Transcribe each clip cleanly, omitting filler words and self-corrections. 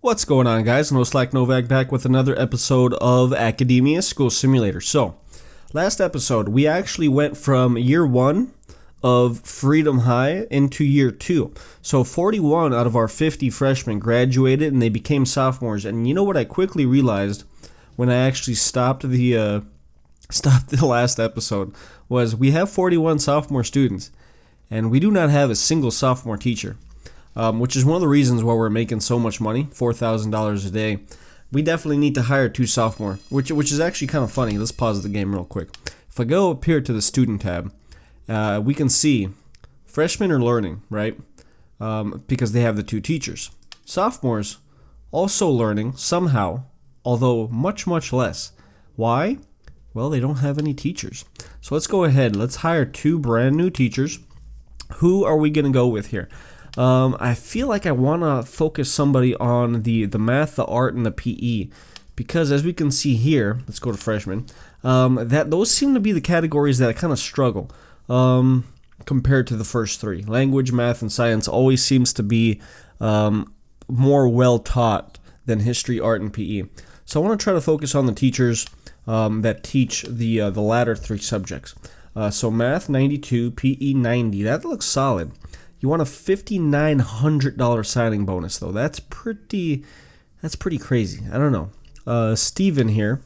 What's going on, guys? NoSlack Novak back with another episode of Academia School Simulator. So, last episode, we actually went from year 1 of Freedom High into year 2. So 41 out of our 50 freshmen graduated and they became sophomores. And you know what I quickly realized when I actually stopped the last episode was we have 41 sophomore students and we do not have a single sophomore teacher. Which is one of the reasons why we're making so much money, $4,000 a day. We definitely need to hire 2 sophomore, which is actually kind of funny. Let's pause the game real quick. If I go up here to the student tab, we can see freshmen are learning, right? Because they have the 2 teachers. Sophomores also learning somehow, although much, much less. Why? Well, they don't have any teachers. So let's go ahead. Let's hire 2 brand new teachers. Who are we going to go with here? I feel like I want to focus somebody on the math, the art, and the PE. Because as we can see here, let's go to freshmen, that those seem to be the categories that kind of struggle compared to the first 3. Language, math, and science always seems to be more well taught than history, art, and PE. So I want to try to focus on the teachers that teach the latter 3 subjects. So math 92, PE 90. That looks solid. You want a $5,900 signing bonus though. That's pretty crazy. I don't know. Steven here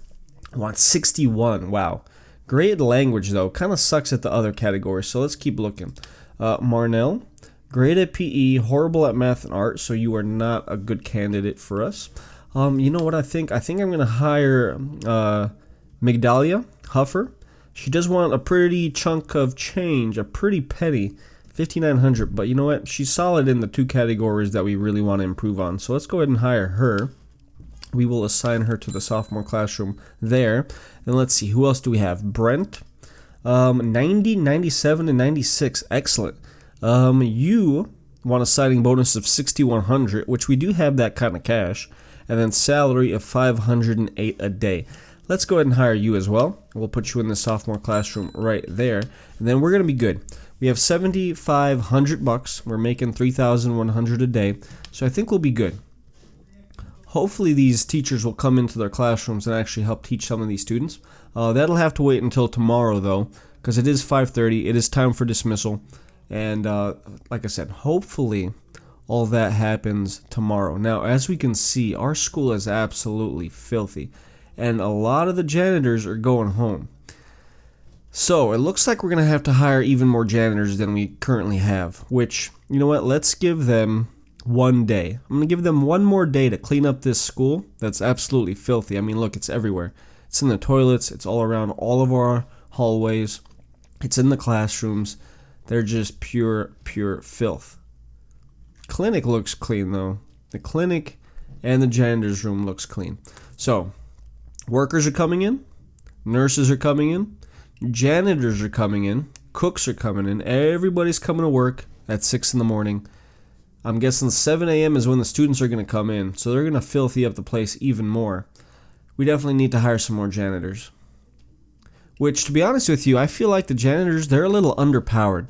wants 61. Wow. Great at language though. Kind of sucks at the other categories. So let's keep looking. Marnell, great at PE, horrible at math and art. So you are not a good candidate for us. You know what I think? I think I'm gonna hire Migdalia Huffer. She does want a pretty chunk of change, a pretty penny. 5,900, but you know what? She's solid in the 2 categories that we really want to improve on. So let's go ahead and hire her. We will assign her to the sophomore classroom there. And let's see, who else do we have? Brent, 90, 97, and 96. Excellent. You want a signing bonus of 6,100, which we do have that kind of cash, and then salary of 508 a day. Let's go ahead and hire you as well. We'll put you in the sophomore classroom right there, and then we're going to be good. We have $7,500. We're making $3,100 a day, so I think we'll be good. Hopefully these teachers will come into their classrooms and actually help teach some of these students. That'll have to wait until tomorrow, though, because it is 5:30. It is time for dismissal, and like I said, hopefully all that happens tomorrow. Now, as we can see, our school is absolutely filthy, and a lot of the janitors are going home. So, it looks like we're going to have to hire even more janitors than we currently have, which, you know what, let's give them 1 day. I'm going to give them 1 more day to clean up this school that's absolutely filthy. I mean, look, it's everywhere. It's in the toilets, it's all around all of our hallways, it's in the classrooms. They're just pure filth. Clinic looks clean, though. The clinic and the janitor's room looks clean. So, workers are coming in, nurses are coming in, janitors are coming in, cooks are coming in, everybody's coming to work at 6 in the morning. I'm guessing 7 a.m. is when the students are going to come in, so they're going to filthy up the place even more. We definitely need to hire some more janitors. Which, to be honest with you, I feel like the janitors, they're a little underpowered.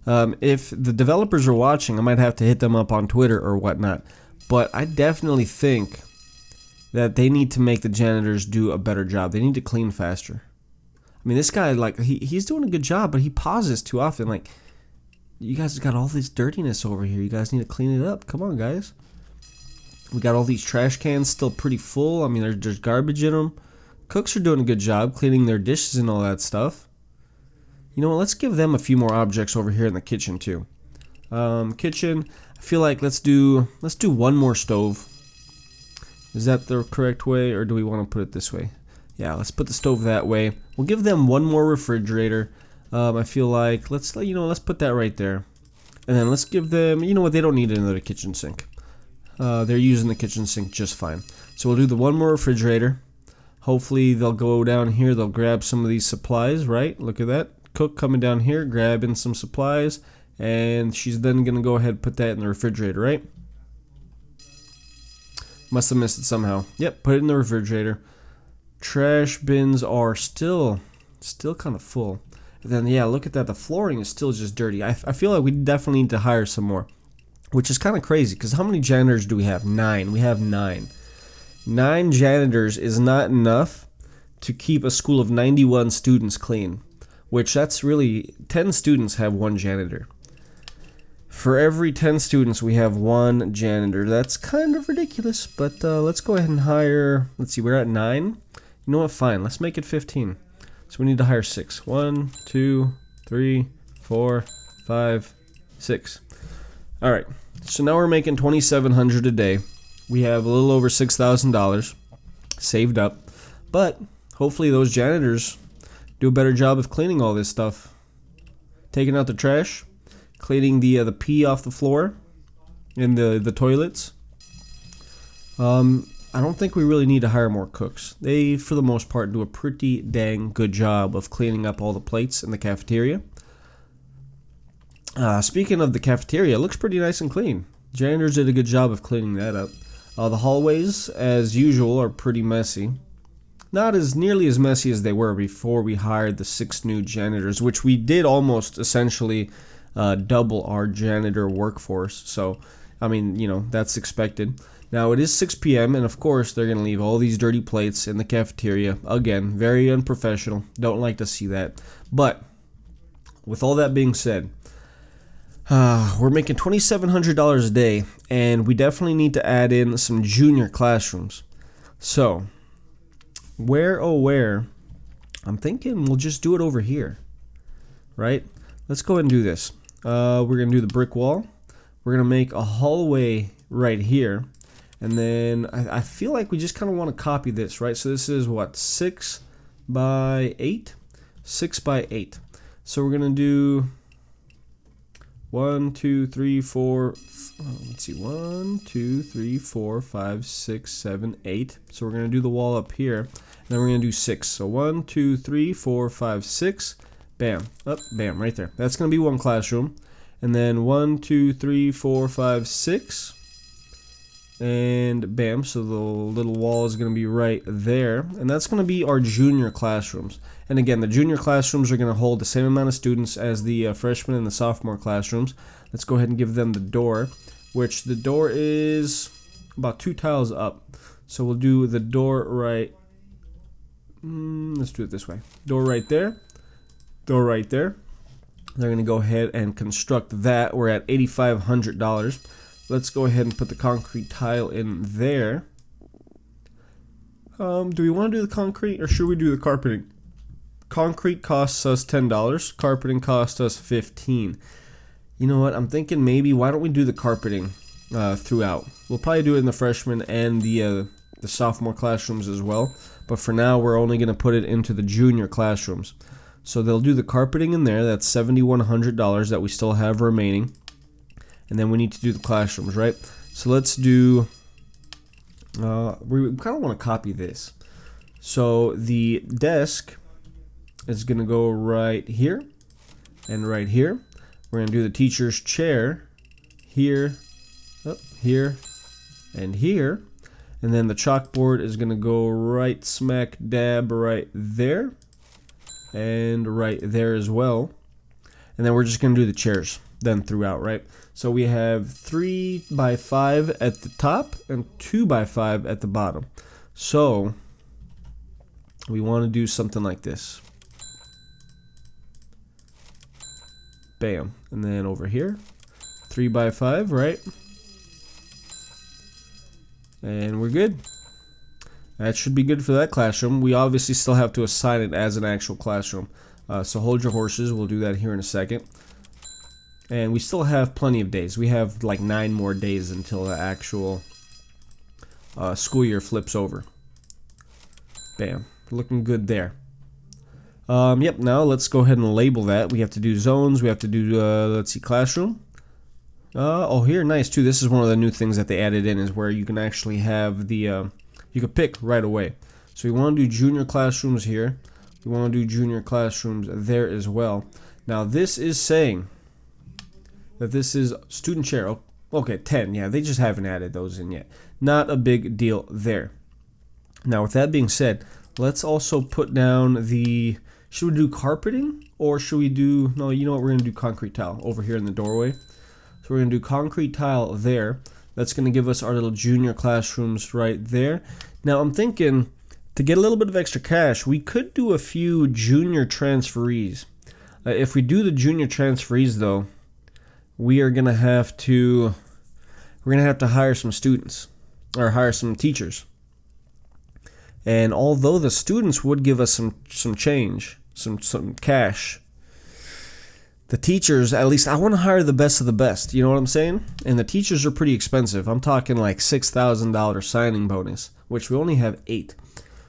If the developers are watching, I might have to hit them up on Twitter or whatnot. But I definitely think that they need to make the janitors do a better job. They need to clean faster. I mean, this guy, like, he's doing a good job, but he pauses too often. Like, you guys got all this dirtiness over here. You guys need to clean it up. Come on, guys. We got all these trash cans still pretty full. I mean, there's garbage in them. Cooks are doing a good job cleaning their dishes and all that stuff. You know what? Let's give them a few more objects over here in the kitchen, too. Kitchen, I feel like let's do 1 more stove. Is that the correct way, or do we want to put it this way? Yeah, let's put the stove that way. We'll give them 1 more refrigerator. I feel like let's put that right there, and then let's give them. You know what? They don't need another kitchen sink. They're using the kitchen sink just fine. So we'll do the 1 more refrigerator. Hopefully they'll go down here. They'll grab some of these supplies. Right? Look at that. Cook coming down here, grabbing some supplies, and she's then gonna go ahead and put that in the refrigerator. Right? Must have missed it somehow. Yep, put it in the refrigerator. Trash bins are still kind of full. And then, yeah, look at that. The flooring is still just dirty. I feel like we definitely need to hire some more. which is kind of crazy because how many janitors do we have? 9. We have 9. 9 janitors is not enough to keep a school of 91 students clean, which that's really 10 students have 1 janitor. For every 10 students, we have 1 janitor. That's kind of ridiculous, but let's go ahead and hire, let's see, we're at 9. You know what, fine, let's make it 15. So we need to hire 6. 1, 2, 3, 4, 5, 6. All right, so now we're making $2,700 a day. We have a little over $6,000 saved up, but hopefully those janitors do a better job of cleaning all this stuff. Taking out the trash, cleaning the pee off the floor in the toilets. I don't think we really need to hire more cooks. They, for the most part, do a pretty dang good job of cleaning up all the plates in the cafeteria. Speaking of the cafeteria, it looks pretty nice and clean. Janitors did a good job of cleaning that up. The hallways, as usual, are pretty messy. Not as nearly as messy as they were before we hired the 6 new janitors, which we did almost essentially double our janitor workforce. So, I mean, you know, that's expected. Now, it is 6 p.m., and of course, they're going to leave all these dirty plates in the cafeteria. Again, very unprofessional. Don't like to see that. But, with all that being said, we're making $2,700 a day, and we definitely need to add in some junior classrooms. So, where, oh where, I'm thinking we'll just do it over here, right? Let's go ahead and do this. We're going to do the brick wall. We're going to make a hallway right here. And then I feel like we just kind of want to copy this, right? So this is what, 6 by 8? 6 by 8. So we're going to do 1, 2, 3, 4, let's see, 1, 2, 3, 4, 5, 6, 7, 8. So we're going to do the wall up here. And then we're going to do 6. So 1, 2, 3, 4, 5, 6. Bam. Up, bam, right there. That's going to be 1 classroom. And then 1, 2, 3, 4, 5, 6. And bam, so the little wall is going to be right there. And that's going to be our junior classrooms. And again, the junior classrooms are going to hold the same amount of students as the freshman and the sophomore classrooms. Let's go ahead and give them the door, which the door is about 2 tiles up. So we'll do the door right. Let's do it this way. Door right there. Door right there. They're going to go ahead and construct that. We're at $8,500. Let's go ahead and put the concrete tile in there. Do we want to do the concrete or should we do the carpeting? Concrete costs us $10. Carpeting costs us $15. You know what? I'm thinking maybe why don't we do the carpeting throughout? We'll probably do it in the freshman and the sophomore classrooms as well. But for now, we're only going to put it into the junior classrooms. So they'll do the carpeting in there. That's $7,100 that we still have remaining. And then we need to do the classrooms, right? So let's do, we kind of want to copy this. So the desk is going to go right here and right here. We're going to do the teacher's chair here, up here, and here. And then the chalkboard is going to go right smack dab right there and right there as well. And then we're just going to do the chairs then throughout, right? So we have 3 by 5 at the top and 2 by 5 at the bottom. So we want to do something like this. Bam. And then over here, 3 by 5, right? And we're good. That should be good for that classroom. We obviously still have to assign it as an actual classroom. So hold your horses. We'll do that here in a second. And we still have plenty of days. We have like 9 more days until the actual school year flips over. Bam. Looking good there. Yep, now let's go ahead and label that. We have to do zones. We have to do, let's see, classroom. Oh, here, nice too. This is one of the new things that they added in is where you can actually have the, you can pick right away. So we want to do junior classrooms here. We want to do junior classrooms there as well. Now this is saying that this is student chair. Oh, okay, 10. Yeah, they just haven't added those in yet. Not a big deal there. Now, with that being said, let's also put down the... Should we do carpeting? Or should we do... No, you know what? We're going to do concrete tile over here in the doorway. So we're going to do concrete tile there. That's going to give us our little junior classrooms right there. Now I'm thinking, to get a little bit of extra cash, we could do a few junior transferees. If we do the junior transferees though, we are going to have to hire some students, or hire some teachers. And although the students would give us some change, some cash, the teachers, at least I want to hire the best of the best, you know what I'm saying? And the teachers are pretty expensive. I'm talking like $6,000 signing bonus, which we only have 8.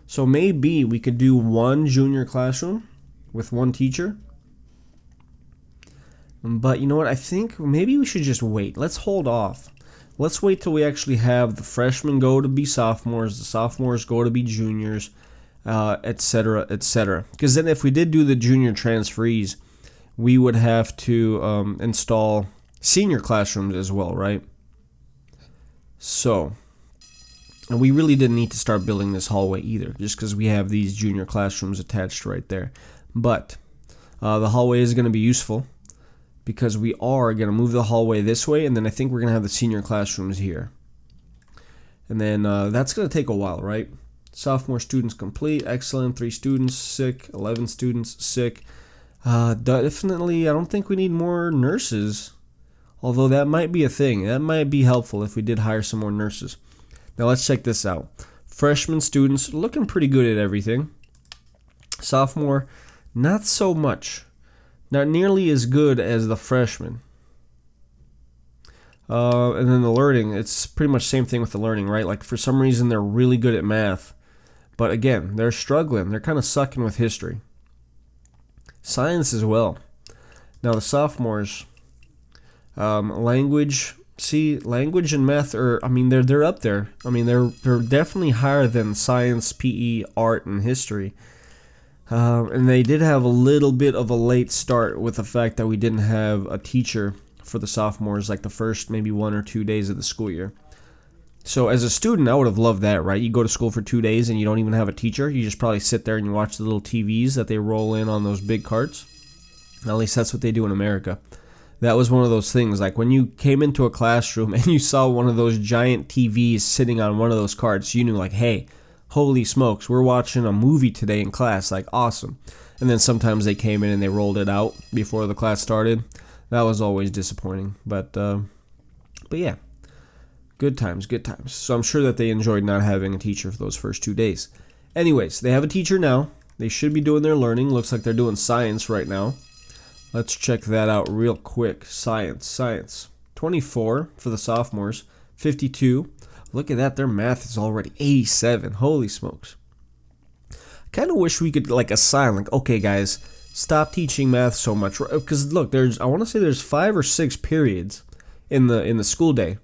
So maybe we could do one junior classroom with one teacher. But you know what? I think maybe we should just wait. Let's hold off. Let's wait till we actually have the freshmen go to be sophomores, the sophomores go to be juniors, etc., etc. Because then if we did do the junior transferees, we would have to install senior classrooms as well, right? So, and we really didn't need to start building this hallway either, just because we have these junior classrooms attached right there. But the hallway is going to be useful, because we are going to move the hallway this way, and then I think we're going to have the senior classrooms here. And then that's going to take a while, right? Sophomore students complete, excellent, 3 students, sick, 11 students, sick. Definitely, I don't think we need more nurses, although that might be a thing. That might be helpful if we did hire some more nurses. Now let's check this out. Freshman students looking pretty good at everything. Sophomore, not so much. Not nearly as good as the freshmen. And then the learning, it's pretty much the same thing with the learning, right? Like for some reason they're really good at math. But again, they're struggling. They're kind of sucking with history. Science as well. Now the sophomores, language, language and math are, I mean, they're up there. I mean, they're definitely higher than science, PE, art, and history. And they did have a little bit of a late start with the fact that we didn't have a teacher for the sophomores like the first maybe 1 or 2 days of the school year. So as a student, I would have loved that, right? You go to school for 2 days and you don't even have a teacher. You just probably sit there and you watch the little TVs that they roll in on those big carts. At least that's what they do in America. That was one of those things, like when you came into a classroom and you saw one of those giant TVs sitting on one of those carts, you knew like, hey, holy smokes, we're watching a movie today in class, like awesome. And then sometimes they came in and they rolled it out before the class started. That was always disappointing, but yeah, good times, good times. So I'm sure that they enjoyed not having a teacher for those first 2 days. Anyways, they have a teacher now. They should be doing their learning. Looks like they're doing science right now. Let's check that out real quick. Science. 24 for the sophomores, 52. Look at that, their math is already 87. Holy smokes. I kind of wish we could like assign, like, okay guys, stop teaching math so much. Because look, I want to say there's 5 or 6 periods in the school day.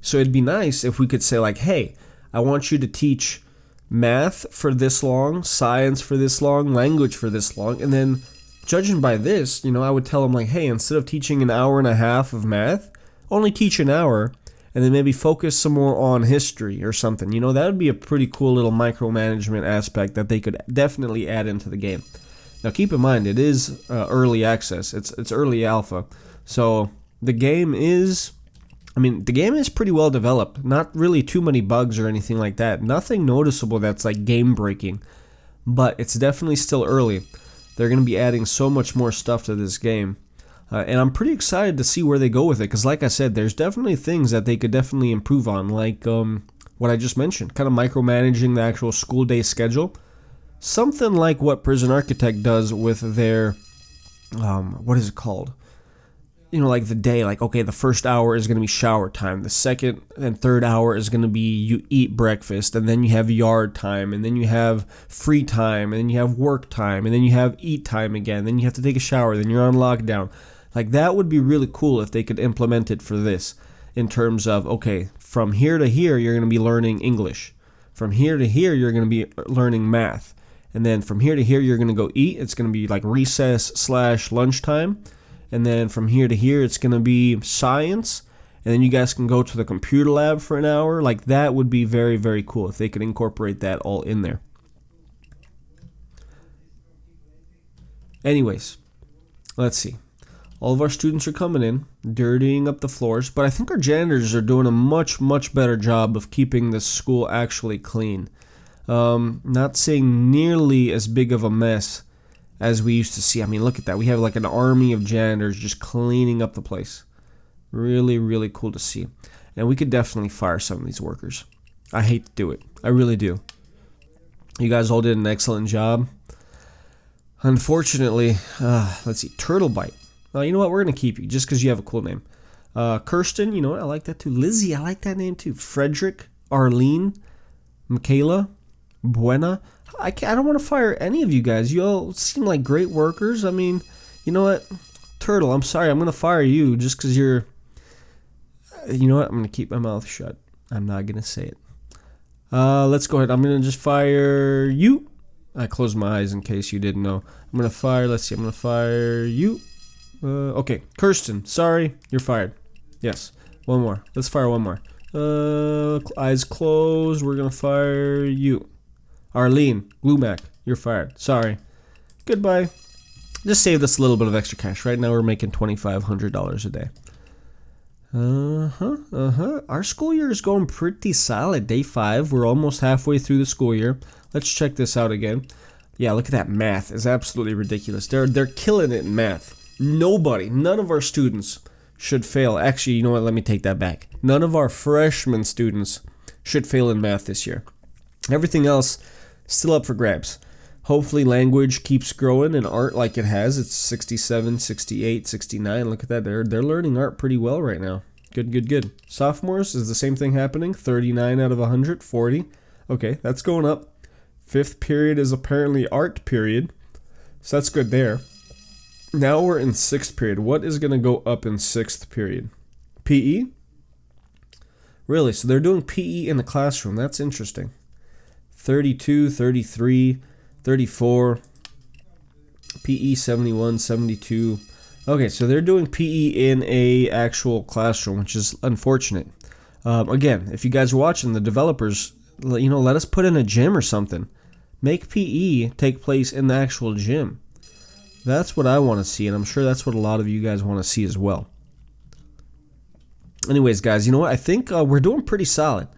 So it'd be nice if we could say like, hey, I want you to teach math for this long, science for this long, language for this long, and then judging by this, I would tell them like, hey, instead of teaching an hour and a half of math, only teach an hour, and then maybe focus some more on history or something. That would be a pretty cool little micromanagement aspect that they could definitely add into the game. Now keep in mind, it is early access. It's early alpha. So the game is pretty well developed. Not really too many bugs or anything like that. Nothing noticeable that's like game breaking. But it's definitely still early. They're going to be adding so much more stuff to this game. And I'm pretty excited to see where they go with it. Because like I said, there's definitely things that they could definitely improve on. Like what I just mentioned. Kind of micromanaging the actual school day schedule. Something like what Prison Architect does with their, what is it called? Like the day, like, okay, the first hour is going to be shower time. The second and third hour is going to be you eat breakfast, and then you have yard time, and then you have free time, and then you have work time, and then you have eat time again. Then you have to take a shower, then you're on lockdown. Like, that would be really cool if they could implement it for this in terms of, okay, from here to here, you're going to be learning English. From here to here, you're going to be learning math. And then from here to here, you're going to go eat. It's going to be like recess/lunchtime. And then from here to here, it's going to be science. And then you guys can go to the computer lab for an hour. Like, that would be very, very cool if they could incorporate that all in there. Anyways, let's see. All of our students are coming in, dirtying up the floors, but I think our janitors are doing a much, much better job of keeping this school actually clean. Not saying nearly as big of a mess as we used to see. I mean, look at that. We have like an army of janitors just cleaning up the place. Really, really cool to see. And we could definitely fire some of these workers. I hate to do it. I really do. You guys all did an excellent job. Unfortunately, let's see, Turtlebite. You know what? We're going to keep you just because you have a cool name. Kirsten, you know what? I like that too. Lizzie, I like that name too. Frederick, Arlene, Michaela, Buena. I don't want to fire any of you guys. You all seem like great workers. I mean, you know what? Turtle, I'm sorry. I'm going to fire you just because you're... You know what? I'm going to keep my mouth shut. I'm not going to say it. Let's go ahead. I'm going to just fire you. I closed my eyes in case you didn't know. I'm going to fire... Let's see. I'm going to fire you. Okay, Kirsten, sorry, you're fired. Yes, one more. Let's fire one more. Eyes closed, we're gonna fire you. Arlene, Glumac, you're fired. Sorry. Goodbye. Just saved us a little bit of extra cash. Right now we're making $2,500 a day. Our school year is going pretty solid. Day 5, we're almost halfway through the school year. Let's check this out again. Yeah, look at that. Math is absolutely ridiculous. They're killing it in math. None of our students should fail. Actually, you know what? Let me take that back. None of our freshman students should fail in math this year. Everything else, still up for grabs. Hopefully language keeps growing and art like it has. It's 67, 68, 69. Look at that. They're learning art pretty well right now. Good. Sophomores, is the same thing happening? 39 out of 100, 40. Okay, that's going up. 5th period is apparently art period. So that's good there. Now we're in 6th period. What is going to go up in 6th period? PE? Really? So they're doing PE in the classroom. That's interesting. 32, 33, 34. PE 71, 72. Okay, so they're doing PE in a actual classroom, which is unfortunate. Again, if you guys are watching, the developers, let us put in a gym or something. Make PE take place in the actual gym. That's what I want to see, and I'm sure that's what a lot of you guys want to see as well. Anyways, guys, you know what? I think we're doing pretty solid.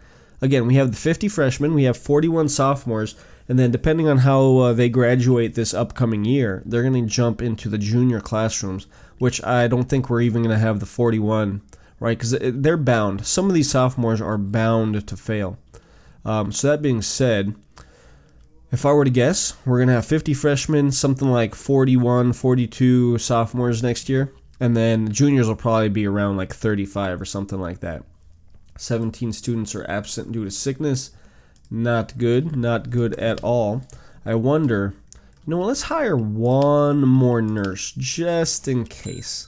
Again, we have the 50 freshmen, we have 41 sophomores, and then depending on how they graduate this upcoming year, they're going to jump into the junior classrooms, which I don't think we're even going to have the 41, right? Because they're bound. Some of these sophomores are bound to fail. So that being said, if I were to guess, we're going to have 50 freshmen, something like 41, 42 sophomores next year. And then juniors will probably be around like 35 or something like that. 17 students are absent due to sickness. Not good at all. I wonder, let's hire one more nurse just in case.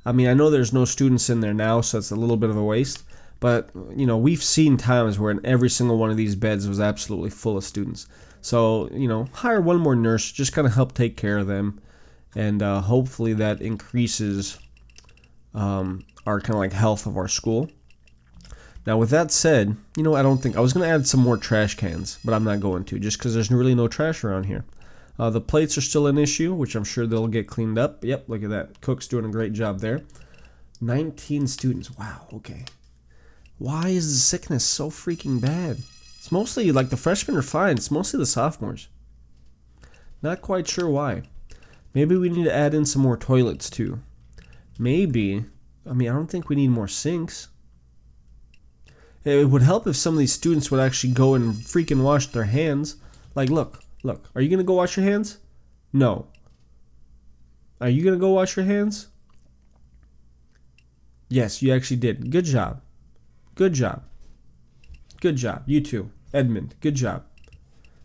I mean, I know there's no students in there now, so it's a little bit of a waste. But, we've seen times where in every single one of these beds was absolutely full of students. So, hire one more nurse, just kind of help take care of them. And hopefully that increases our kind of like health of our school. Now, with that said, I don't think... I was going to add some more trash cans, but I'm not going to, just because there's really no trash around here. The plates are still an issue, which I'm sure they'll get cleaned up. Yep, look at that. Cook's doing a great job there. 19 students. Wow, okay. Why is the sickness so freaking bad? It's mostly, like, the freshmen are fine. It's mostly the sophomores. Not quite sure why. Maybe we need to add in some more toilets, too. Maybe. I don't think we need more sinks. It would help if some of these students would actually go and freaking wash their hands. Like, look. Are you going to go wash your hands? No. Are you going to go wash your hands? Yes, you actually did. Good job. You too. Edmund, good job.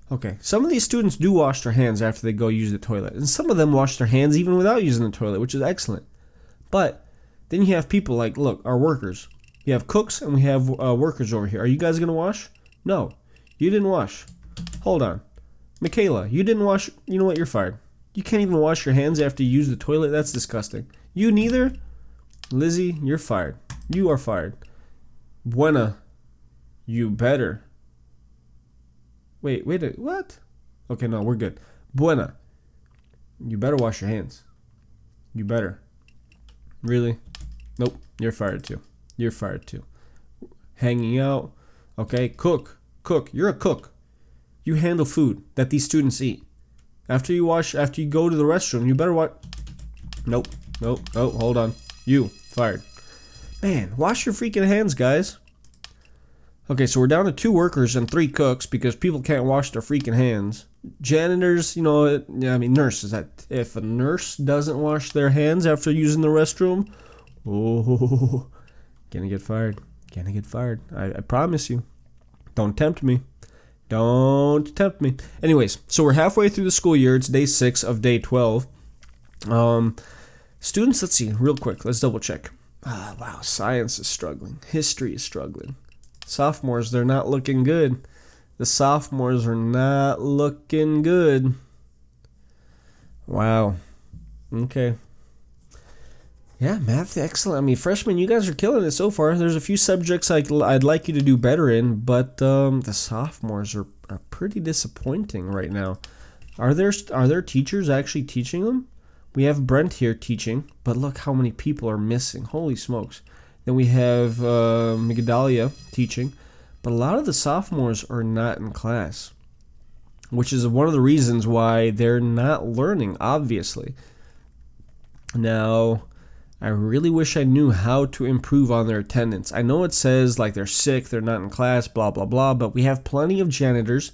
Okay, some of these students do wash their hands after they go use the toilet. And some of them wash their hands even without using the toilet, which is excellent. But then you have people like, look, our workers. You have cooks and we have workers over here. Are you guys going to wash? No, you didn't wash. Hold on. Michaela, you didn't wash. You know what? You're fired. You can't even wash your hands after you use the toilet. That's disgusting. You neither? Lizzie, you're fired. You are fired. Buena, you better. Wait, what? Okay, no, we're good. Buena, you better wash your hands. You better. Really? Nope. You're fired too. You're fired too. Hanging out. Okay, cook. Cook. You're a cook. You handle food that these students eat. After you go to the restroom, you better watch. Nope. Nope. Oh, hold on. You fired. Man, wash your freaking hands, guys. Okay, so we're down to 2 workers and 3 cooks because people can't wash their freaking hands. Janitors, nurses. If a nurse doesn't wash their hands after using the restroom, oh, gonna get fired. Gonna get fired. I promise you. Don't tempt me. Don't tempt me. Anyways, so we're halfway through the school year. It's day 6 of day 12. Students, let's see, real quick. Let's double check. Wow, science is struggling. History is struggling. Sophomores, they're not looking good. The sophomores are not looking good. Wow. Okay. Yeah, math, excellent. I mean, freshmen, you guys are killing it so far. There's a few subjects I'd like you to do better in, but the sophomores are pretty disappointing right now. Are there teachers actually teaching them? We have Brent here teaching, but look how many people are missing. Holy smokes. Then we have Migdalia teaching, but a lot of the sophomores are not in class, which is one of the reasons why they're not learning, obviously. Now, I really wish I knew how to improve on their attendance. I know it says like they're sick, they're not in class, blah, blah, blah, but we have plenty of janitors.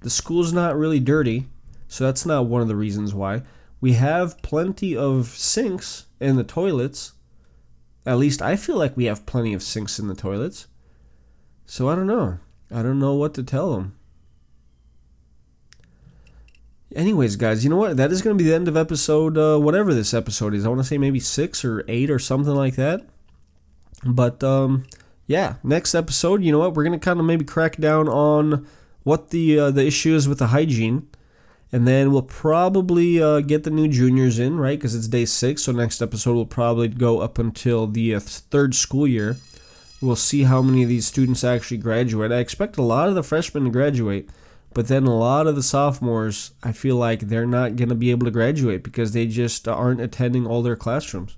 The school's not really dirty, so that's not one of the reasons why. We have plenty of sinks in the toilets. At least I feel like we have plenty of sinks in the toilets. So I don't know. I don't know what to tell them. Anyways, guys, you know what? That is going to be the end of episode, whatever this episode is. I want to say maybe 6 or 8 or something like that. But, yeah, next episode, you know what? We're going to kind of maybe crack down on what the issue is with the hygiene. And then we'll probably get the new juniors in, right? Because it's day 6, so next episode will probably go up until the 3rd school year. We'll see how many of these students actually graduate. I expect a lot of the freshmen to graduate, but then a lot of the sophomores, I feel like they're not going to be able to graduate because they just aren't attending all their classrooms.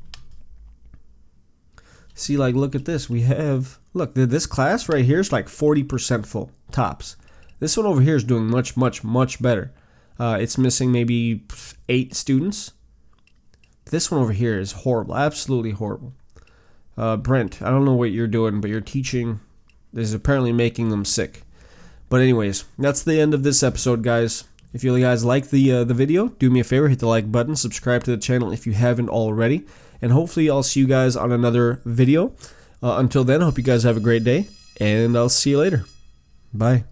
See, like, look at this. We have, look, this class right here is like 40% full, tops. This one over here is doing much, much, much better. It's missing maybe 8 students. This one over here is horrible, absolutely horrible. Brent, I don't know what you're doing, but your teaching is apparently making them sick. But anyways, that's the end of this episode, guys. If you guys like the video, do me a favor, hit the like button, subscribe to the channel if you haven't already, and hopefully I'll see you guys on another video. Until then, I hope you guys have a great day, and I'll see you later. Bye.